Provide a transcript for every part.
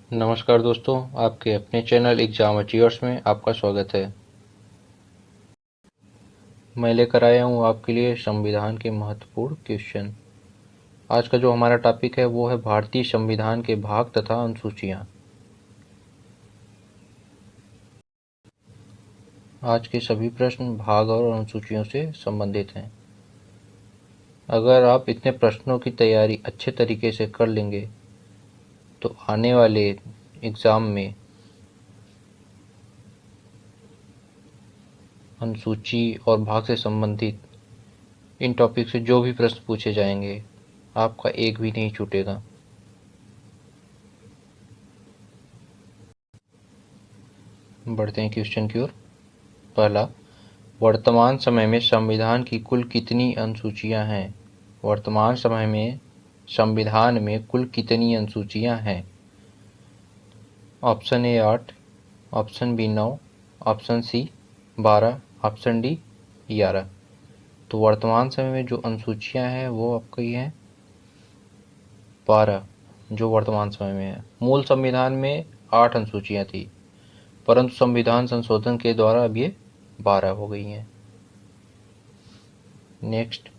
नमस्कार दोस्तों, आपके अपने चैनल एग्जाम अचीवर्स में आपका स्वागत है। मैं लेकर आया हूँ आपके लिए संविधान के महत्वपूर्ण क्वेश्चन। आज का जो हमारा टॉपिक है वो है भारतीय संविधान के भाग तथा अनुसूचियाँ। आज के सभी प्रश्न भाग और अनुसूचियों से संबंधित हैं। अगर आप इतने प्रश्नों की तैयारी अच्छे तरीके से कर लेंगे तो आने वाले एग्ज़ाम में अनुसूची और भाग से संबंधित इन टॉपिक से जो भी प्रश्न पूछे जाएंगे आपका एक भी नहीं छूटेगा। बढ़ते हैं क्वेश्चन की ओर। पहला, वर्तमान समय में संविधान की कुल कितनी अनुसूचियां हैं? वर्तमान समय में संविधान में कुल कितनी अनुसूचियां हैं? Option A 8, option B 9, option C 12, option D 11। तो वर्तमान समय में जो अनुसूचियां हैं वो आपकी हैं 12, जो वर्तमान समय में है। मूल संविधान में 8 अनुसूचियां थी, परंतु संविधान संशोधन के द्वारा अब ये 12 हो गई हैं। नेक्स्ट,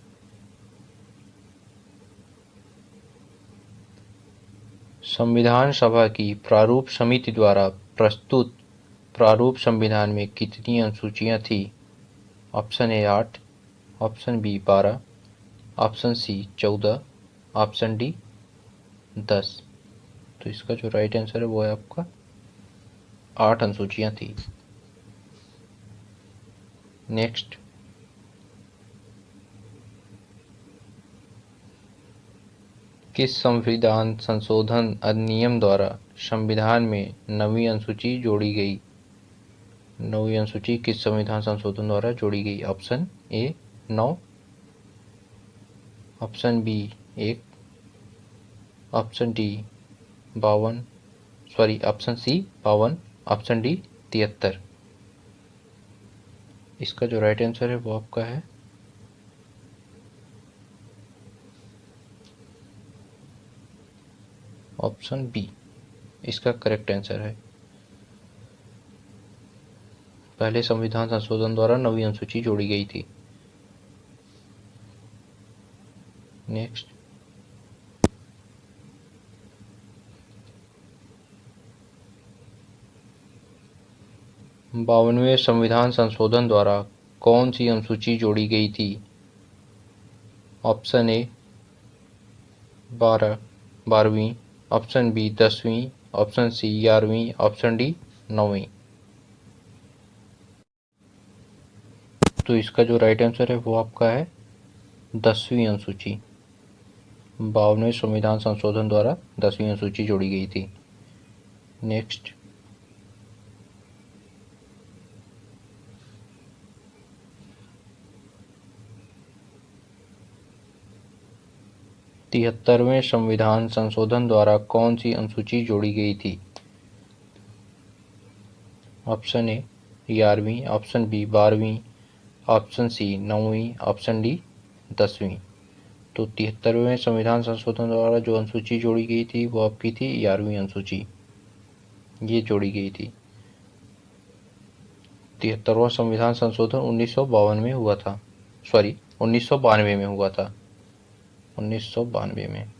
संविधान सभा की प्रारूप समिति द्वारा प्रस्तुत प्रारूप संविधान में कितनी अनुसूचियां थी? Option A 8, option B 12, option C 14, option D 10। तो इसका जो राइट आंसर है वो है आपका 8 अनुसूचियां थी। नेक्स्ट, किस संविधान संशोधन अधिनियम द्वारा संविधान में नवीं अनुसूची जोड़ी गई? नवीं अनुसूची किस संविधान संशोधन द्वारा जोड़ी गई? Option A 9, option B 1, option D 52, option C 52, option D 73। इसका जो राइट आंसर है वो आपका है ऑप्शन बी। इसका करेक्ट आंसर है। पहले संविधान संशोधन द्वारा नवीं अनुसूची जोड़ी गई थी। नेक्स्ट, 52वें संविधान संशोधन द्वारा कौन सी अनुसूची जोड़ी गई थी? ऑप्शन ए 12वीं, ऑप्शन बी 10वीं, ऑप्शन सी 11वीं, ऑप्शन डी 9वीं। तो इसका जो राइट आंसर है वो आपका है 10वीं अनुसूची। 52वें संविधान संशोधन द्वारा 10वीं अनुसूची जोड़ी गई थी। नेक्स्ट, तिहत्तरवें संविधान संशोधन द्वारा कौन सी अनुसूची जोड़ी गई थी? ऑप्शन ए 11वीं, ऑप्शन बी 12वीं, ऑप्शन सी 9वीं, ऑप्शन डी 10वीं। तो 73वें संविधान संशोधन द्वारा जो अनुसूची जोड़ी गई थी वो आपकी थी 11वीं अनुसूची, ये जोड़ी गई थी। 73वां संविधान संशोधन 1952 में हुआ था, 1992 में हुआ था। 1992 में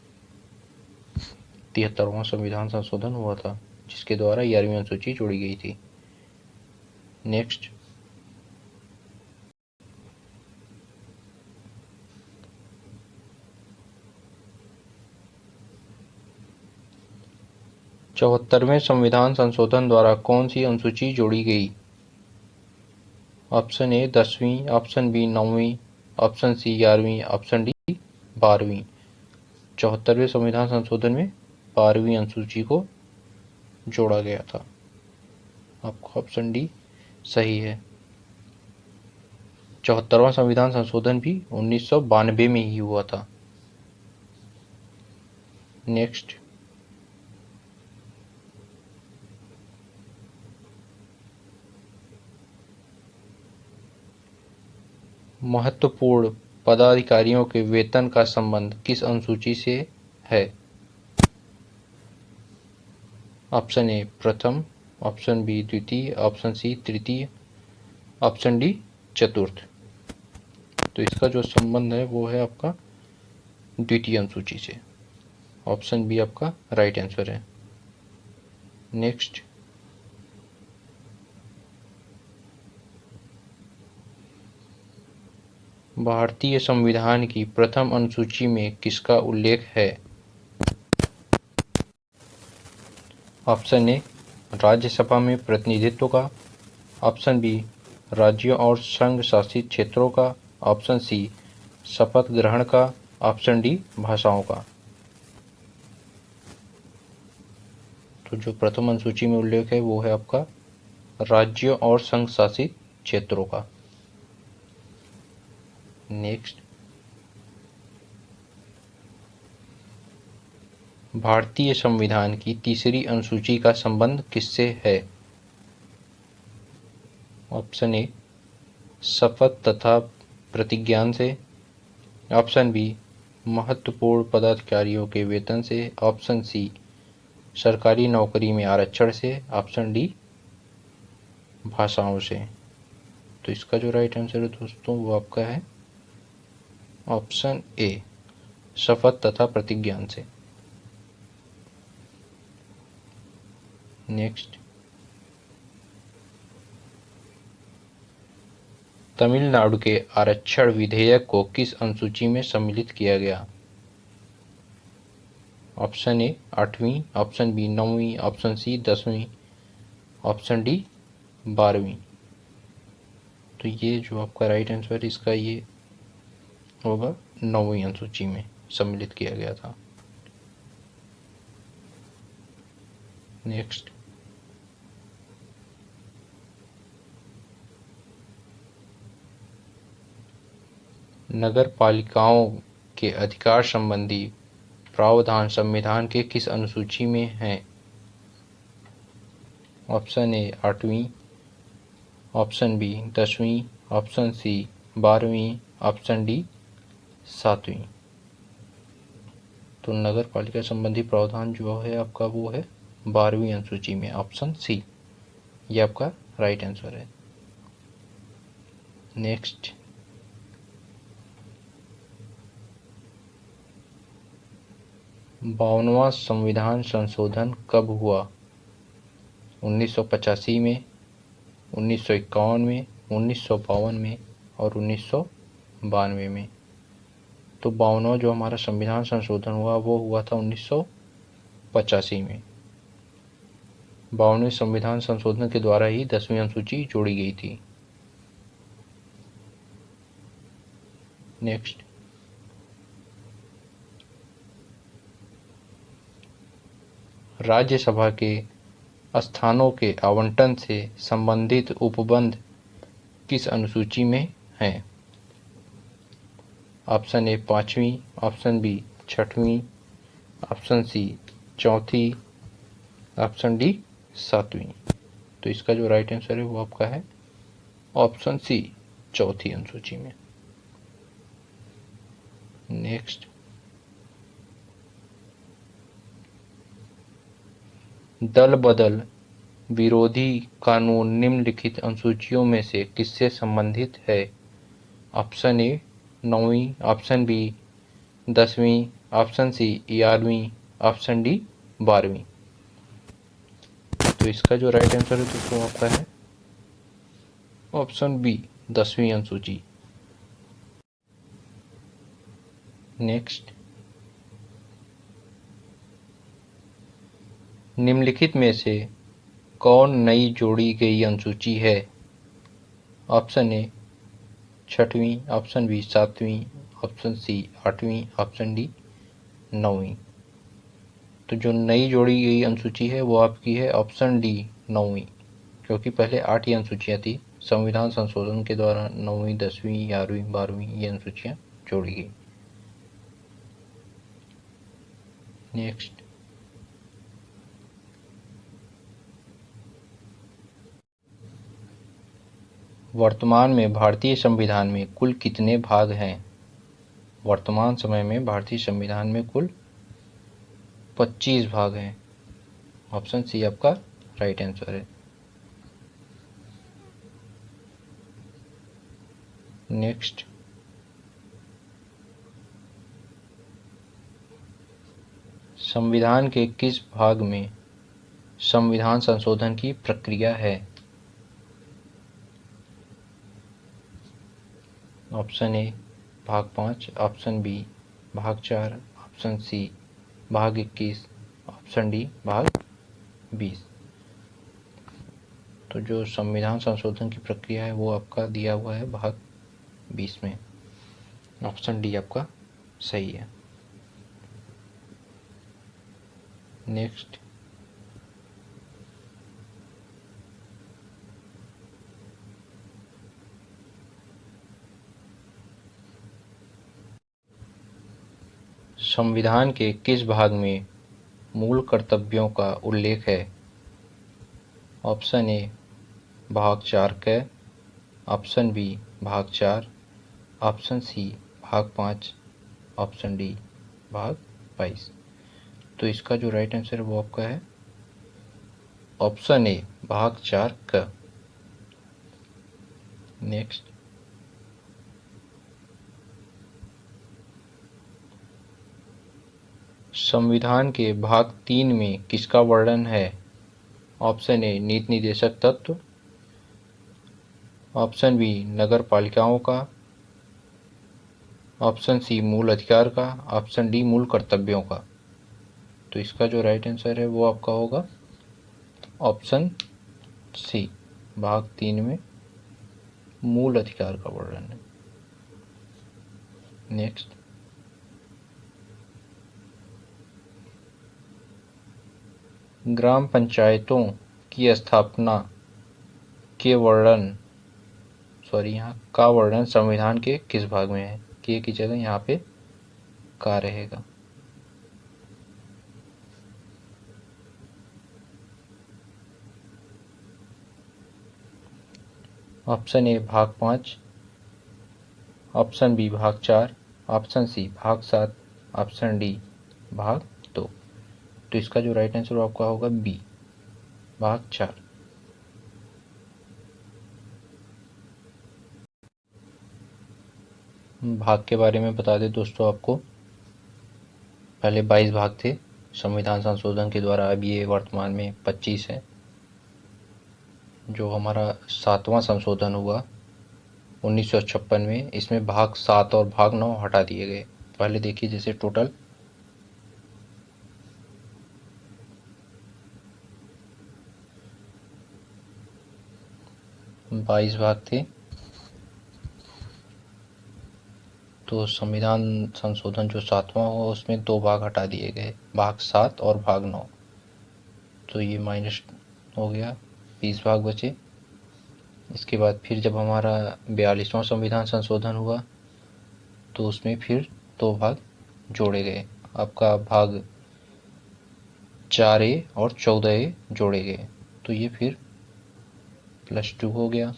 73वां संविधान संशोधन हुआ था जिसके द्वारा 11वीं अनुसूची जोड़ी गई थी। नेक्स्ट, चौहत्तरवें संविधान संशोधन द्वारा कौन सी अनुसूची जोड़ी गई? ऑप्शन ए 10वीं, ऑप्शन बी 9वीं, ऑप्शन सी 11वीं, ऑप्शन डी 12वीं। 74वें संविधान संशोधन में 12वीं अनुसूची को जोड़ा गया था। आपका ऑप्शन डी सही है। 74वां संविधान संशोधन भी 1992 में ही हुआ था। नेक्स्ट, महत्वपूर्ण पदाधिकारियों के वेतन का संबंध किस अनुसूची से है? ऑप्शन ए प्रथम, ऑप्शन बी द्वितीय, ऑप्शन सी तृतीय, ऑप्शन डी चतुर्थ। तो इसका जो संबंध है वो है आपका द्वितीय अनुसूची से। ऑप्शन बी आपका राइट आंसर है। नेक्स्ट, भारतीय संविधान की प्रथम अनुसूची में किसका उल्लेख है? ऑप्शन ए राज्यसभा में प्रतिनिधित्व का, ऑप्शन बी राज्यों और संघ शासित क्षेत्रों का, ऑप्शन सी शपथ ग्रहण का, ऑप्शन डी भाषाओं का। तो जो प्रथम अनुसूची में उल्लेख है वो है आपका राज्यों और संघ शासित क्षेत्रों का। नेक्स्ट, भारतीय संविधान की तीसरी अनुसूची का संबंध किससे है? ऑप्शन ए शपथ तथा प्रतिज्ञान से, ऑप्शन बी महत्वपूर्ण पदाधिकारियों के वेतन से, ऑप्शन सी सरकारी नौकरी में आरक्षण से, ऑप्शन डी भाषाओं से। तो इसका जो राइट आंसर है दोस्तों वो आपका है ऑप्शन ए शपथ तथा प्रतिज्ञान से। नेक्स्ट, तमिलनाडु के आरक्षण विधेयक को किस अनुसूची में सम्मिलित किया गया? ऑप्शन ए 8वीं, ऑप्शन बी 9वीं, ऑप्शन सी 10वीं, ऑप्शन डी 12वीं। तो ये जो आपका राइट आंसर इसका ये होगा 9वीं अनुसूची में सम्मिलित किया गया था। नेक्स्ट, नगर पालिकाओं के अधिकार संबंधी प्रावधान संविधान के किस अनुसूची में हैं? ऑप्शन ए 8वीं, ऑप्शन बी 10वीं, ऑप्शन सी 12वीं, ऑप्शन डी 7वीं। तो नगर पालिका संबंधी प्रावधान जो है आपका वो है 12वीं अनुसूची में, ऑप्शन सी ये आपका राइट आंसर है। नेक्स्ट, बावनवां संविधान संशोधन कब हुआ? 1985 में, 1951 में, 1952 में और 1992 में। तो 52वां जो हमारा संविधान संशोधन हुआ वो हुआ था 1985 में। 52वें संविधान संशोधन के द्वारा ही 10वीं अनुसूची जोड़ी गई थी। नेक्स्ट, राज्यसभा के स्थानों के आवंटन से संबंधित उपबंध किस अनुसूची में हैं? ऑप्शन ए 5वीं, ऑप्शन बी 6वीं, ऑप्शन सी 4थी, ऑप्शन डी 7वीं। तो इसका जो राइट आंसर है वो आपका है ऑप्शन सी 4थी अनुसूची में। नेक्स्ट, दल बदल विरोधी कानून निम्नलिखित अनुसूचियों में से किससे संबंधित है? ऑप्शन ए 9वीं, ऑप्शन बी 10वीं, ऑप्शन सी 11वीं, ऑप्शन डी 12वीं। तो इसका जो राइट आंसर है दोस्तों आपका है ऑप्शन बी 10वीं अनुसूची। नेक्स्ट, निम्नलिखित में से कौन नई जोड़ी गई अनुसूची है? ऑप्शन ए 6वीं, ऑप्शन बी 7वीं, ऑप्शन सी 8वीं, ऑप्शन डी 9वीं। तो जो नई जोड़ी गई अनुसूची है वो आपकी है ऑप्शन डी 9वीं, क्योंकि पहले 8 ही अनुसूचियाँ थी। संविधान संशोधन के द्वारा 9वीं, 10वीं, 11वीं, 12वीं ये अनुसूचियाँ जोड़ी गई। नेक्स्ट, वर्तमान में भारतीय संविधान में कुल कितने भाग हैं? वर्तमान समय में भारतीय संविधान में कुल 25 भाग हैं। ऑप्शन सी आपका राइट आंसर है। नेक्स्ट, संविधान के किस भाग में संविधान संशोधन की प्रक्रिया है? ऑप्शन ए भाग 5, ऑप्शन बी भाग 4, ऑप्शन सी भाग 21, ऑप्शन डी भाग 20। तो जो संविधान संशोधन की प्रक्रिया है वो आपका दिया हुआ है भाग 20 में। ऑप्शन डी आपका सही है। नेक्स्ट, संविधान के किस भाग में मूल कर्तव्यों का उल्लेख है? ऑप्शन ए भाग 4 क, ऑप्शन बी भाग 4, ऑप्शन सी भाग 5, ऑप्शन डी भाग 22। तो इसका जो राइट आंसर है वो आपका है ऑप्शन ए भाग 4 क। नेक्स्ट, संविधान के भाग 3 में किसका वर्णन है? ऑप्शन ए नीति निर्देशक तत्व, ऑप्शन बी नगर पालिकाओं का, ऑप्शन सी मूल अधिकार का, ऑप्शन डी मूल कर्तव्यों का। तो इसका जो राइट आंसर है वो आपका होगा ऑप्शन सी, भाग 3 में मूल अधिकार का वर्णन है। नेक्स्ट, ग्राम पंचायतों की स्थापना के वर्णन यहाँ का वर्णन संविधान के किस भाग में है? के की जगह यहाँ पे का रहेगा। ऑप्शन ए भाग 5, ऑप्शन बी भाग 4, ऑप्शन सी भाग 7, ऑप्शन डी भाग 2। तो इसका जो राइट आंसर आपका होगा बी, भाग 4। भाग के बारे में बता दें दोस्तों आपको, पहले 22 भाग थे संविधान संशोधन के द्वारा, अब ये वर्तमान में 25 है। जो हमारा 7वां संशोधन हुआ 1956 में, इसमें भाग 7 और भाग 9 हटा दिए गए। पहले देखिए, जैसे टोटल 22 भाग थे, तो संविधान संशोधन जो 7वां हुआ उसमें 2 भाग हटा दिए गए, भाग 7 और भाग 9। तो ये माइनस हो गया, 20 भाग बचे। इसके बाद फिर जब हमारा 42वां संविधान संशोधन हुआ तो उसमें फिर 2 भाग जोड़े गए, आपका भाग 4A और 14A जोड़े गए, तो ये फिर +2 हो गया,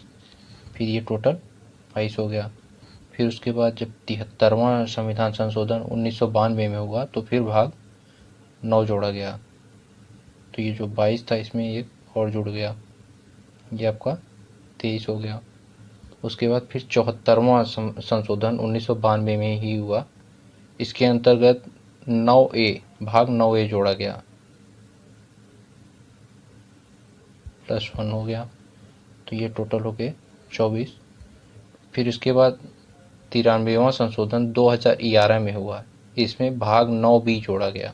फिर ये टोटल 22 हो गया। फिर उसके बाद जब 73वां संविधान संशोधन 1992 में हुआ तो फिर भाग 9 जोड़ा गया, तो ये जो 22 था इसमें एक और जुड़ गया, ये आपका 23 हो गया। उसके बाद फिर 74वां संशोधन 1992 में ही हुआ, इसके अंतर्गत 9A भाग 9A जोड़ा गया, +1 हो गया, तो ये टोटल हो गए 24। फिर इसके बाद 93वां संशोधन 2011 में हुआ, इसमें भाग 9B जोड़ा गया।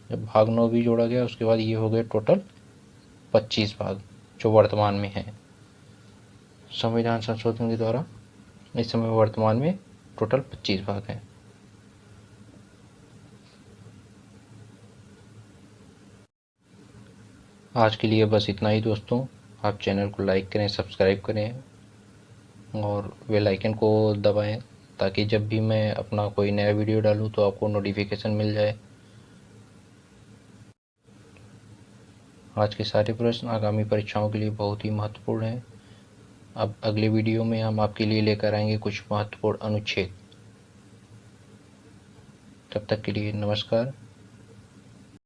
जब भाग 9B जोड़ा गया उसके बाद ये हो गए टोटल 25 भाग जो वर्तमान में है संविधान संशोधन के द्वारा। इस समय वर्तमान में टोटल 25 भाग हैं। आज के लिए बस इतना ही दोस्तों। आप चैनल को लाइक करें, सब्सक्राइब करें और बेल आइकन को दबाएं ताकि जब भी मैं अपना कोई नया वीडियो डालूं तो आपको नोटिफिकेशन मिल जाए। आज के सारे प्रश्न आगामी परीक्षाओं के लिए बहुत ही महत्वपूर्ण हैं। अब अगले वीडियो में हम आपके लिए लेकर आएंगे कुछ महत्वपूर्ण अनुच्छेद। तब तक के लिए नमस्कार।